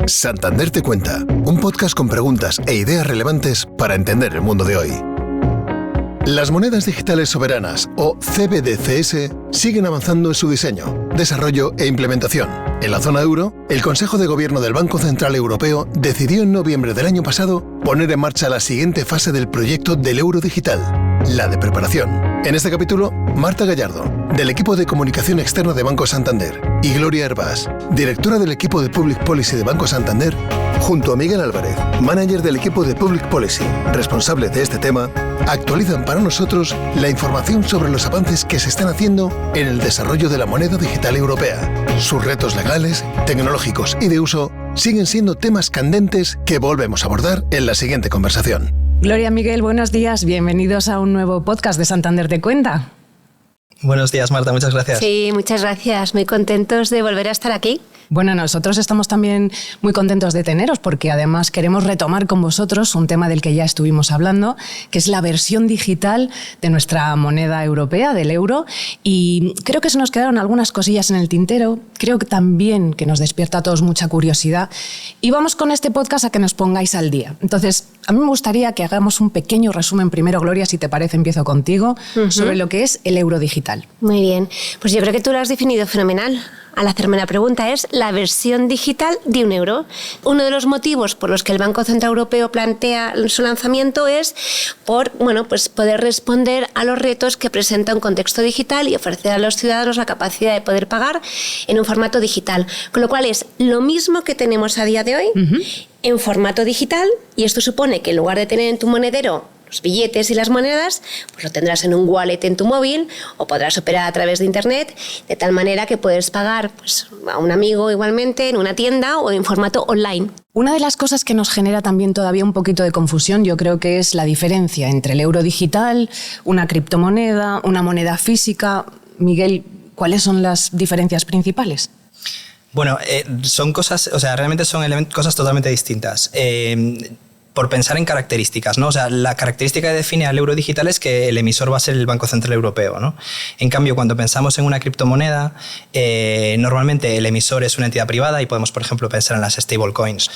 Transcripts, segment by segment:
Santander te cuenta, un podcast con preguntas e ideas relevantes para entender el mundo de hoy. Las monedas digitales soberanas, o CBDCs, siguen avanzando en su diseño, desarrollo e implementación. En la zona euro, el Consejo de Gobierno del Banco Central Europeo decidió en noviembre del año pasado poner en marcha la siguiente fase del proyecto del euro digital, la de preparación. En este capítulo, Marta Gallardo, del equipo de comunicación externa de Banco Santander, y Gloria Hervás, directora del equipo de Public Policy de Banco Santander, junto a Miguel Álvarez, manager del equipo de Public Policy, responsable de este tema, actualizan para nosotros la información sobre los avances que se están haciendo en el desarrollo de la moneda digital europea. Sus retos legales, tecnológicos y de uso siguen siendo temas candentes que volvemos a abordar en la siguiente conversación. Gloria, Miguel, buenos días. Bienvenidos a un nuevo podcast de Santander te cuenta. Buenos días, Marta. Muchas gracias. Sí, muchas gracias. Muy contentos de volver a estar aquí. Bueno, nosotros estamos también muy contentos de teneros porque además queremos retomar con vosotros un tema del que ya estuvimos hablando, que es la versión digital de nuestra moneda europea, del euro. Y creo que se nos quedaron algunas cosillas en el tintero. Creo que también que nos despierta a todos mucha curiosidad. Y vamos con este podcast a que nos pongáis al día. Entonces, a mí me gustaría que hagamos un pequeño resumen primero, Gloria, si te parece, empiezo contigo, sobre lo que es el euro digital. Muy bien. Pues yo creo que tú lo has definido fenomenal. Al hacerme la pregunta es la versión digital de un euro. Uno de los motivos por los que el Banco Central Europeo plantea su lanzamiento es por pues poder responder a los retos que presenta un contexto digital y ofrecer a los ciudadanos la capacidad de poder pagar en un formato digital. Con lo cual es lo mismo que tenemos a día de hoy en formato digital, y esto supone que en lugar de tener en tu monedero los billetes y las monedas, pues lo tendrás en un wallet en tu móvil o podrás operar a través de internet, de tal manera que puedes pagar pues, a un amigo igualmente en una tienda o en formato online. Una de las cosas que nos genera también todavía un poquito de confusión, yo creo que es la diferencia entre el euro digital, una criptomoneda, una moneda física. Miguel, ¿cuáles son las diferencias principales? Bueno, son cosas, realmente son cosas totalmente distintas. Por pensar en características, ¿no? O sea, la característica que define al euro digital es que el emisor va a ser el Banco Central Europeo, ¿no? En cambio, cuando pensamos en una criptomoneda, normalmente el emisor es una entidad privada y podemos, por ejemplo, pensar en las stablecoins.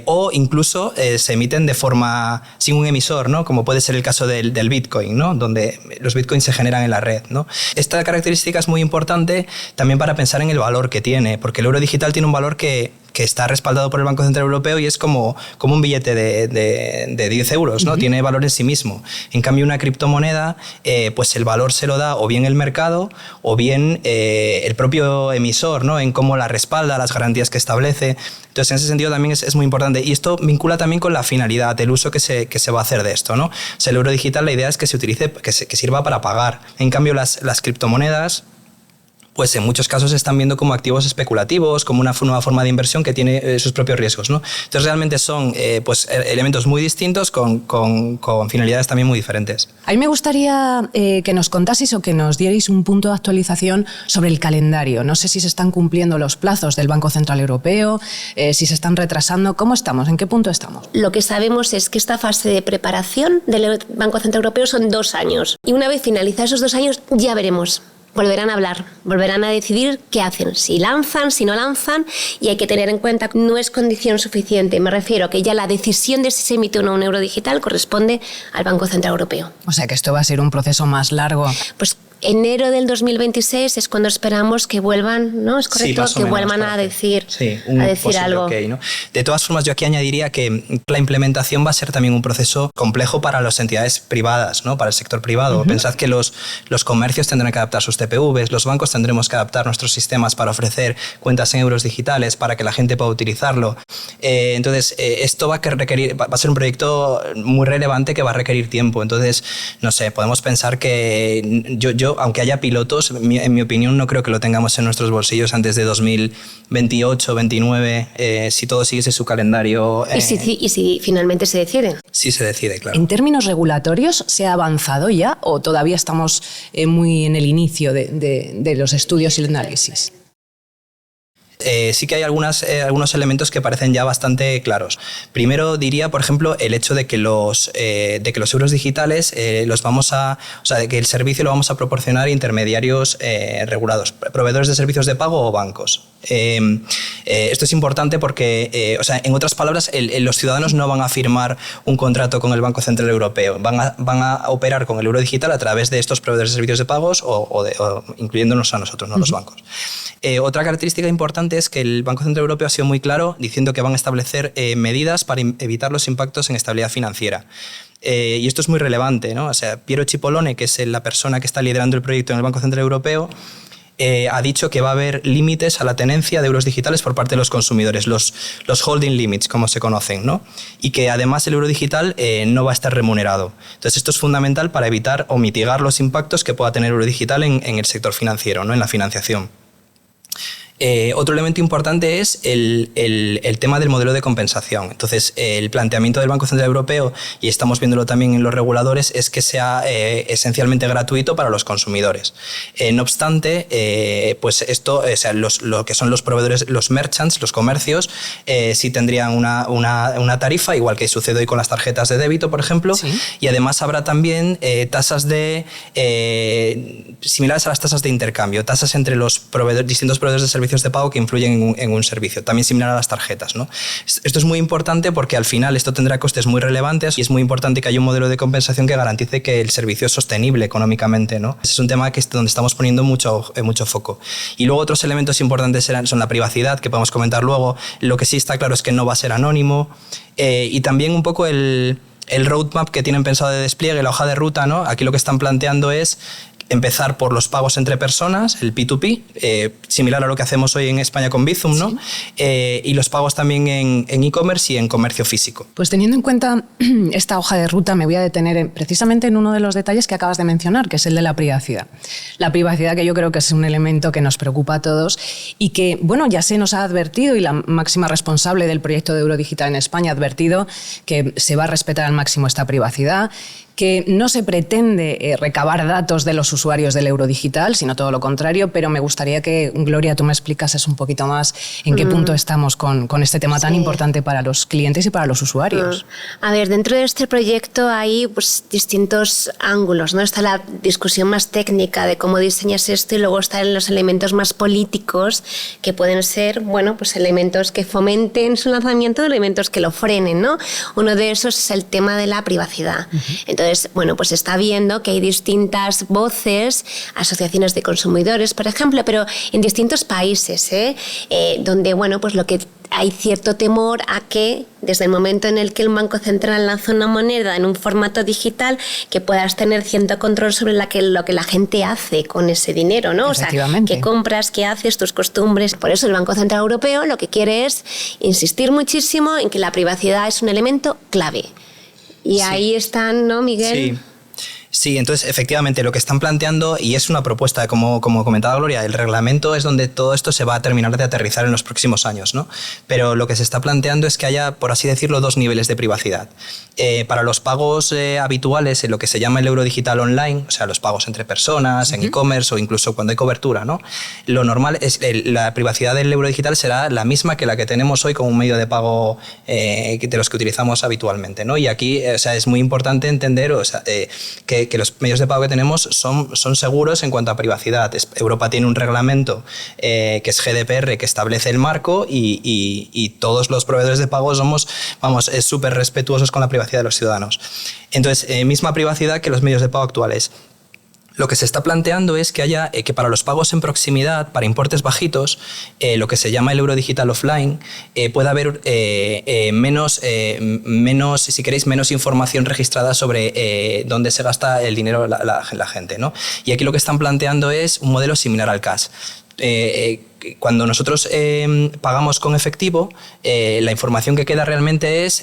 O incluso se emiten de forma sin un emisor, ¿no? Como puede ser el caso del Bitcoin, ¿no? Donde los Bitcoins se generan en la red, ¿no? Esta característica es muy importante también para pensar en el valor que tiene, porque el euro digital tiene un valor que está respaldado por el Banco Central Europeo y es como un billete de 10 euros, ¿no? Tiene valor en sí mismo. En cambio, una criptomoneda, pues el valor se lo da o bien el mercado o bien el propio emisor, ¿no? En cómo la respalda, las garantías que establece. Entonces, en ese sentido también es muy importante. Y esto vincula también con la finalidad, el uso que se va a hacer de esto, ¿no? O sea, el euro digital, la idea es que se utilice, que sirva para pagar. En cambio, las criptomonedas, pues en muchos casos se están viendo como activos especulativos, como una nueva forma de inversión que tiene sus propios riesgos, ¿no? Entonces realmente son elementos muy distintos con finalidades también muy diferentes. A mí me gustaría que nos contaseis o que nos dierais un punto de actualización sobre el calendario. No sé si se están cumpliendo los plazos del Banco Central Europeo, si se están retrasando. ¿Cómo estamos? ¿En qué punto estamos? Lo que sabemos es que esta fase de preparación del Banco Central Europeo son 2 años. Y una vez finalizados esos 2 años ya veremos. Volverán a hablar, volverán a decidir qué hacen, si lanzan, si no lanzan, y hay que tener en cuenta que no es condición suficiente. Me refiero a que ya la decisión de si se emite o no un euro digital corresponde al Banco Central Europeo. O sea que esto va a ser un proceso más largo. Pues enero del 2026 es cuando esperamos que vuelvan, ¿no? ¿Es correcto? Sí, que vuelvan a decir, algo. Okay, ¿no? De todas formas, yo aquí añadiría que la implementación va a ser también un proceso complejo para las entidades privadas, ¿no? Para el sector privado. Pensad que los comercios tendrán que adaptar sus TPVs, los bancos tendremos que adaptar nuestros sistemas para ofrecer cuentas en euros digitales para que la gente pueda utilizarlo. Entonces, esto va a ser un proyecto muy relevante que va a requerir tiempo. Entonces, no sé, podemos pensar que yo aunque haya pilotos, en mi opinión no creo que lo tengamos en nuestros bolsillos antes de 2028, 2029, si todo siguiese su calendario. ¿Y si finalmente se decide? Sí se decide, claro. ¿En términos regulatorios se ha avanzado ya o todavía estamos muy en el inicio de los estudios y el análisis? Sí que hay algunos elementos que parecen ya bastante claros. Primero diría, por ejemplo, el hecho de que los euros digitales de que el servicio lo vamos a proporcionar intermediarios regulados, proveedores de servicios de pago o bancos. Esto es importante porque, en otras palabras, los ciudadanos no van a firmar un contrato con el Banco Central Europeo, van a operar con el euro digital a través de estos proveedores de servicios de pagos o incluyéndonos a nosotros, no los bancos. Otra característica importante es que el Banco Central Europeo ha sido muy claro diciendo que van a establecer medidas para evitar los impactos en estabilidad financiera. Y esto es muy relevante, ¿no? Piero Cipollone, que es la persona que está liderando el proyecto en el Banco Central Europeo, ha dicho que va a haber límites a la tenencia de euros digitales por parte de los consumidores, los holding limits, como se conocen, ¿no? Y que además el euro digital no va a estar remunerado. Entonces esto es fundamental para evitar o mitigar los impactos que pueda tener el euro digital en el sector financiero, ¿no? En la financiación. Otro elemento importante es el tema del modelo de compensación. Entonces, el planteamiento del Banco Central Europeo, y estamos viéndolo también en los reguladores, es que sea esencialmente gratuito para los consumidores. No obstante, pues esto, lo que son los proveedores, los merchants, los comercios, sí tendrían una tarifa, igual que sucede hoy con las tarjetas de débito, por ejemplo, sí. Y además habrá también tasas similares a las tasas de intercambio, tasas entre los distintos proveedores de servicios de pago que influyen en un servicio, también similar a las tarjetas, ¿no? Esto es muy importante porque al final esto tendrá costes muy relevantes y es muy importante que haya un modelo de compensación que garantice que el servicio es sostenible económicamente, ¿no? Ese es un tema donde estamos poniendo mucho foco. Y luego otros elementos importantes son la privacidad, que podemos comentar luego. Lo que sí está claro es que no va a ser anónimo, y también un poco el roadmap que tienen pensado de despliegue, la hoja de ruta, ¿no? Aquí lo que están planteando es empezar por los pagos entre personas, el P2P, similar a lo que hacemos hoy en España con Bizum, ¿no? Sí. Y los pagos también en e-commerce y en comercio físico. Pues teniendo en cuenta esta hoja de ruta, me voy a detener precisamente en uno de los detalles que acabas de mencionar, que es el de la privacidad. La privacidad, que yo creo que es un elemento que nos preocupa a todos y que, bueno, ya se nos ha advertido, y la máxima responsable del proyecto de Euro Digital en España ha advertido que se va a respetar al máximo esta privacidad, que no se pretende recabar datos de los usuarios del euro digital, sino todo lo contrario, pero me gustaría que, Gloria, tú me explicases un poquito más en qué punto estamos con este tema tan importante para los clientes y para los usuarios. A ver, dentro de este proyecto hay pues distintos ángulos, ¿no? Está la discusión más técnica de cómo diseñas esto y luego están los elementos más políticos que pueden ser, bueno, pues elementos que fomenten su lanzamiento, elementos que lo frenen, ¿no? Uno de esos es el tema de la privacidad. Entonces, bueno, pues está viendo que hay distintas voces, asociaciones de consumidores, por ejemplo, pero en distintos países, donde, bueno, pues lo que hay cierto temor a que desde el momento en el que el Banco Central lanza una moneda en un formato digital, que puedas tener cierto control sobre lo que la gente hace con ese dinero, ¿no? O sea, qué compras, qué haces, tus costumbres. Por eso el Banco Central Europeo lo que quiere es insistir muchísimo en que la privacidad es un elemento clave. Y ahí están, ¿no, Miguel? Sí, entonces efectivamente lo que están planteando, y es una propuesta, como comentaba Gloria, el reglamento es donde todo esto se va a terminar de aterrizar en los próximos años, ¿no? Pero lo que se está planteando es que haya, por así decirlo, dos niveles de privacidad. Para los pagos habituales, en lo que se llama el euro digital online, o sea, los pagos entre personas, en e-commerce o incluso cuando hay cobertura, ¿no? Lo normal es la privacidad del euro digital será la misma que la que tenemos hoy como un medio de pago de los que utilizamos habitualmente, ¿no? Y aquí, o sea, es muy importante entender, que los medios de pago que tenemos son seguros en cuanto a privacidad. Europa tiene un reglamento que es GDPR, que establece el marco, y todos los proveedores de pago somos súper respetuosos con la privacidad de los ciudadanos. Entonces, misma privacidad que los medios de pago actuales. Lo que se está planteando es que haya que para los pagos en proximidad, para importes bajitos, lo que se llama el euro digital offline, pueda haber menos, si queréis, menos información registrada sobre dónde se gasta el dinero la gente, ¿no? Y aquí lo que están planteando es un modelo similar al cash. Cuando nosotros pagamos con efectivo, la información que queda realmente es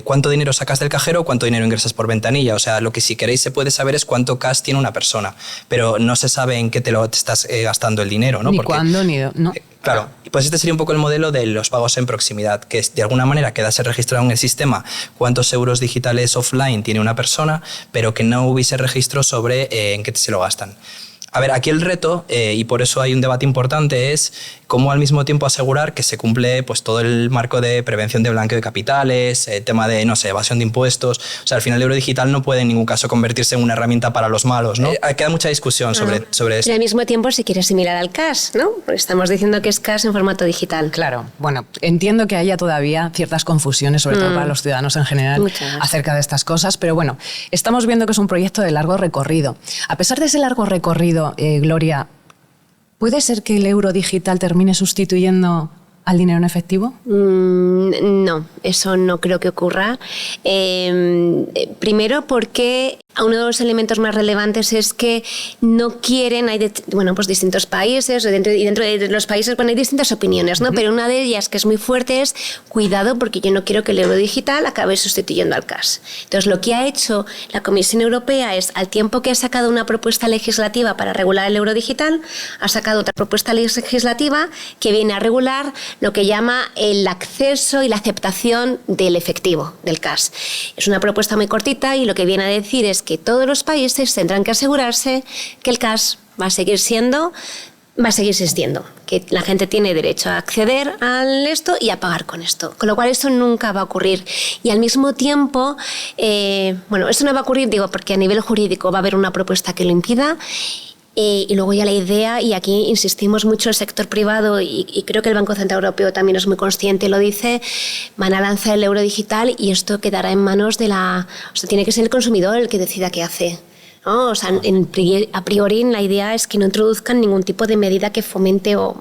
cuánto dinero sacas del cajero, cuánto dinero ingresas por ventanilla. O sea, lo que si queréis se puede saber es cuánto cash tiene una persona, pero no se sabe en qué te estás gastando el dinero, ¿no? Ni cuándo, ni... no. Claro, pues este sería un poco el modelo de los pagos en proximidad, que de alguna manera quedase registrado en el sistema cuántos euros digitales offline tiene una persona, pero que no hubiese registro sobre en qué se lo gastan. A ver, aquí el reto, y por eso hay un debate importante, es cómo al mismo tiempo asegurar que se cumple pues, todo el marco de prevención de blanqueo de capitales, tema de, no sé, evasión de impuestos. O sea, al final el euro digital no puede en ningún caso convertirse en una herramienta para los malos, ¿no? Queda mucha discusión sobre esto. Pero al mismo tiempo si quieres similar al cash, ¿no? Porque estamos diciendo que es cash en formato digital. Claro, bueno, entiendo que haya todavía ciertas confusiones, sobre todo para los ciudadanos en general, acerca de estas cosas, pero bueno, estamos viendo que es un proyecto de largo recorrido. A pesar de ese largo recorrido, Gloria, ¿puede ser que el euro digital termine sustituyendo al dinero en efectivo? No, eso no creo que ocurra. Primero porque uno de los elementos más relevantes es que no quieren, hay pues distintos países, y dentro de los países hay distintas opiniones, ¿no? Pero una de ellas que es muy fuerte es cuidado porque yo no quiero que el euro digital acabe sustituyendo al cash. Entonces lo que ha hecho la Comisión Europea es, al tiempo que ha sacado una propuesta legislativa para regular el euro digital, ha sacado otra propuesta legislativa que viene a regular lo que llama el acceso y la aceptación del efectivo, del cash. Es una propuesta muy cortita y lo que viene a decir es que todos los países tendrán que asegurarse que el cash va a seguir existiendo, que la gente tiene derecho a acceder a esto y a pagar con esto, con lo cual eso nunca va a ocurrir. Y al mismo tiempo, eso no va a ocurrir, porque a nivel jurídico va a haber una propuesta que lo impida. Y luego ya la idea, y aquí insistimos mucho el sector privado y creo que el Banco Central Europeo también es muy consciente, lo dice, van a lanzar el euro digital y esto quedará en manos tiene que ser el consumidor el que decida qué hace. ¿No? O sea, a priori la idea es que no introduzcan ningún tipo de medida que fomente o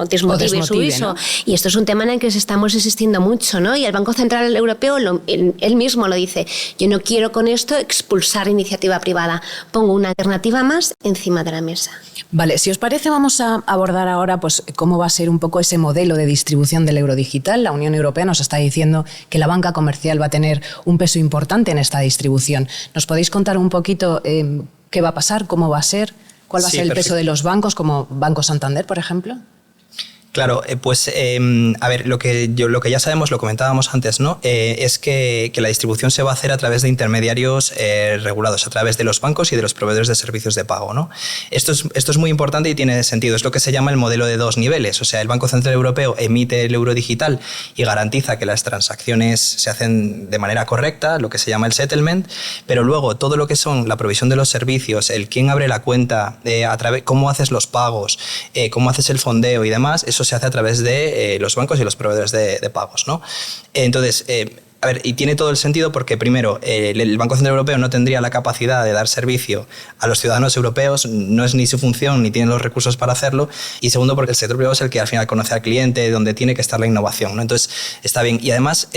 desmotive su uso. ¿No? Y esto es un tema en el que estamos insistiendo mucho, ¿no? Y el Banco Central Europeo él mismo lo dice. Yo no quiero con esto expulsar iniciativa privada. Pongo una alternativa más encima de la mesa. Vale, si os parece vamos a abordar ahora pues, cómo va a ser un poco ese modelo de distribución del euro digital. La Unión Europea nos está diciendo que la banca comercial va a tener un peso importante en esta distribución. ¿Nos podéis contar un poquito qué va a pasar, cómo va a ser, cuál va a ser el peso de los bancos, como Banco Santander, por ejemplo? Claro, a ver, lo que ya sabemos, lo comentábamos antes, ¿no? Es que la distribución se va a hacer a través de intermediarios regulados, a través de los bancos y de los proveedores de servicios de pago, ¿no? Esto es muy importante y tiene sentido. Es lo que se llama el modelo de dos niveles. O sea, el Banco Central Europeo emite el euro digital y garantiza que las transacciones se hacen de manera correcta, lo que se llama el settlement, pero luego todo lo que son la provisión de los servicios, el quién abre la cuenta, cómo haces los pagos, cómo haces el fondeo y demás, eso se hace a través de los bancos y los proveedores de pagos, ¿no? Entonces, a ver, y tiene todo el sentido porque, primero, el Banco Central Europeo no tendría la capacidad de dar servicio a los ciudadanos europeos, no es ni su función ni tiene los recursos para hacerlo, y segundo, porque el sector privado es el que al final conoce al cliente, donde tiene que estar la innovación, ¿no? Entonces, está bien. Y además,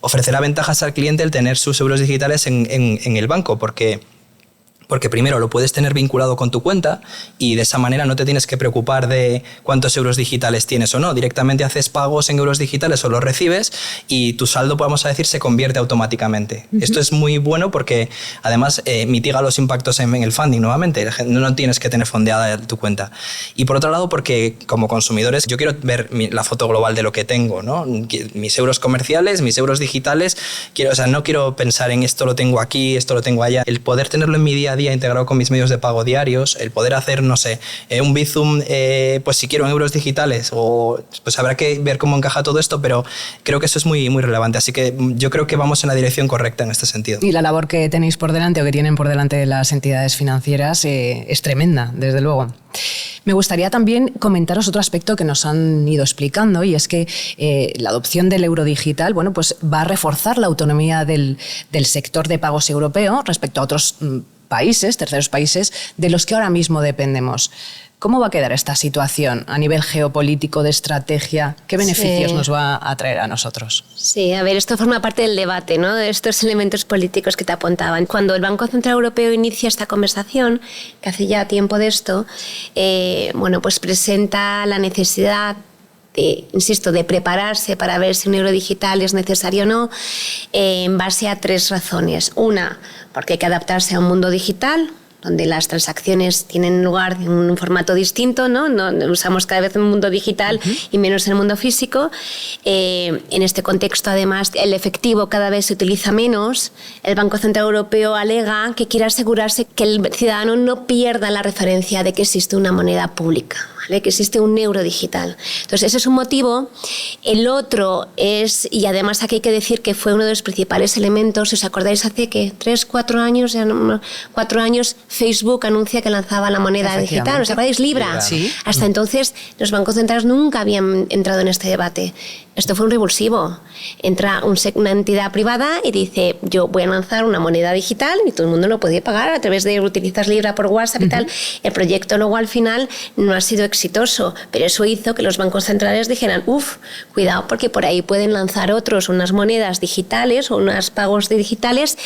ofrecerá ventajas al cliente el tener sus euros digitales en el banco, porque primero lo puedes tener vinculado con tu cuenta y de esa manera no te tienes que preocupar de cuántos euros digitales tienes o no. Directamente haces pagos en euros digitales o los recibes y tu saldo, podemos decir, se convierte automáticamente. Uh-huh. Esto es muy bueno porque además mitiga los impactos en el funding nuevamente. No tienes que tener fondeada tu cuenta. Y por otro lado, porque como consumidores yo quiero ver la foto global de lo que tengo, ¿no? Mis euros comerciales, mis euros digitales. No quiero pensar en esto lo tengo aquí, esto lo tengo allá. El poder tenerlo en mi día a día integrado con mis medios de pago diarios, el poder hacer, no sé, un Bizum, pues si quiero en euros digitales, o pues habrá que ver cómo encaja todo esto, pero creo que eso es muy, muy relevante. Así que yo creo que vamos en la dirección correcta en este sentido. Y la labor que tenéis por delante o que tienen por delante las entidades financieras es tremenda, desde luego. Me gustaría también comentaros otro aspecto que nos han ido explicando y es que la adopción del euro digital pues va a reforzar la autonomía del sector de pagos europeo respecto a otros países, terceros países, de los que ahora mismo dependemos. ¿Cómo va a quedar esta situación a nivel geopolítico, de estrategia? ¿Qué beneficios nos va a traer a nosotros? Sí, a ver, esto forma parte del debate, ¿no? De estos elementos políticos que te apuntaban. Cuando el Banco Central Europeo inicia esta conversación, que hace ya tiempo de esto, pues presenta la necesidad de prepararse para ver si un euro digital es necesario o no, en base a tres razones. Una, porque hay que adaptarse a un mundo digital, donde las transacciones tienen lugar en un formato distinto, ¿no? Usamos cada vez un mundo digital y menos el mundo físico. En este contexto, además, el efectivo cada vez se utiliza menos. El Banco Central Europeo alega que quiere asegurarse que el ciudadano no pierda la referencia de que existe una moneda pública. ¿vale? Que existe un euro digital. Entonces, ese es un motivo. El otro es, y además aquí hay que decir que fue uno de los principales elementos, si os acordáis, hace que 3-4 años, ya no, 4 años, Facebook anuncia que lanzaba la moneda digital. ¿Os acordáis? Libra. Sí. Hasta entonces, los bancos centrales nunca habían entrado en este debate. Esto fue un revulsivo. Entra una entidad privada y dice, yo voy a lanzar una moneda digital y todo el mundo lo puede pagar a través de utilizar Libra por WhatsApp y tal. El proyecto luego al final no ha sido exitoso, pero eso hizo que los bancos centrales dijeran, cuidado, porque por ahí pueden lanzar otros unas monedas digitales o unos pagos digitales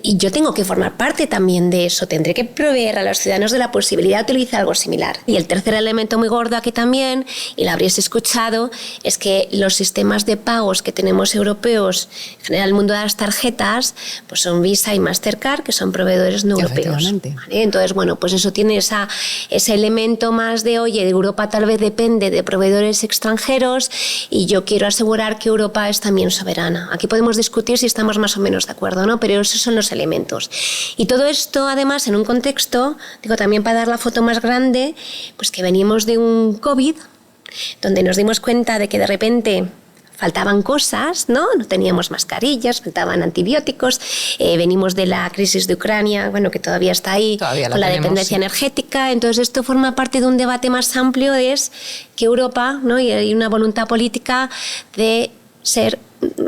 y yo tengo que formar parte también de eso, tendré que proveer a los ciudadanos de la posibilidad de utilizar algo similar. Y el tercer elemento muy gordo aquí también, y lo habréis escuchado, es que los sistemas de pagos que tenemos europeos, en general el mundo de las tarjetas, pues son Visa y Mastercard, que son proveedores no europeos. ¿Vale? Entonces, bueno, pues eso tiene ese elemento más de, oye, Europa tal vez depende de proveedores extranjeros y yo quiero asegurar que Europa es también soberana. Aquí podemos discutir si estamos más o menos de acuerdo, ¿no? Pero esos son los elementos. Y todo esto, además, en un contexto, digo, también para dar la foto más grande, pues que venimos de un COVID, donde nos dimos cuenta de que de repente faltaban cosas, ¿no? No teníamos mascarillas, faltaban antibióticos, venimos de la crisis de Ucrania, bueno, que todavía está ahí, con la dependencia energética. Entonces, esto forma parte de un debate más amplio, es que Europa, ¿no? Y hay una voluntad política de ser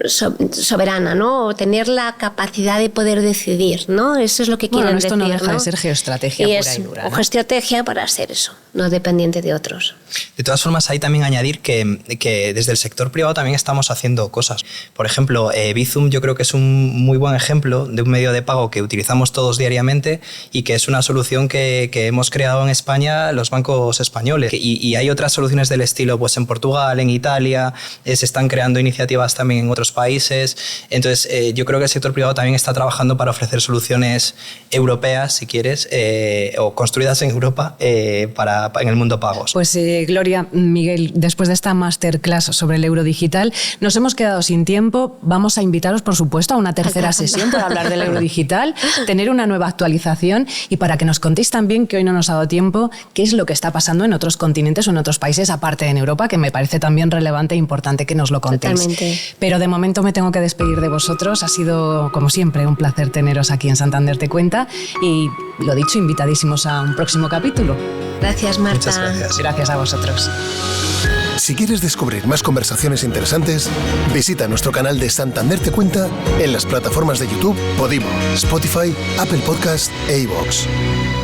soberana, ¿no? O tener la capacidad de poder decidir, ¿no? Eso es lo que quieren decir. Bueno, esto no deja de ser geoestrategia pura y dura, ¿no? Geoestrategia para hacer eso, no dependiente de otros. De todas formas, hay también añadir que desde el sector privado también estamos haciendo cosas. Por ejemplo, Bizum yo creo que es un muy buen ejemplo de un medio de pago que utilizamos todos diariamente y que es una solución que hemos creado en España los bancos españoles. Y hay otras soluciones del estilo, pues en Portugal, en Italia, se están creando iniciativas también en otros países. Entonces, yo creo que el sector privado también está trabajando para ofrecer soluciones europeas, si quieres, o construidas en Europa en el mundo pagos. Pues Gloria, Miguel, después de esta masterclass sobre el euro digital, nos hemos quedado sin tiempo. Vamos a invitaros, por supuesto, a una tercera sesión para hablar del euro digital, tener una nueva actualización y para que nos contéis también, que hoy no nos ha dado tiempo, qué es lo que está pasando en otros continentes o en otros países, aparte de en Europa, que me parece también relevante e importante que nos lo contéis. Totalmente. Pero de momento me tengo que despedir de vosotros. Ha sido, como siempre, un placer teneros aquí en Santander Te Cuenta y, lo dicho, invitadísimos a un próximo capítulo. Gracias, Marta. Muchas gracias. Gracias a vosotros. Si quieres descubrir más conversaciones interesantes, visita nuestro canal de Santander Te Cuenta en las plataformas de YouTube, Podimo, Spotify, Apple Podcast e iVoox.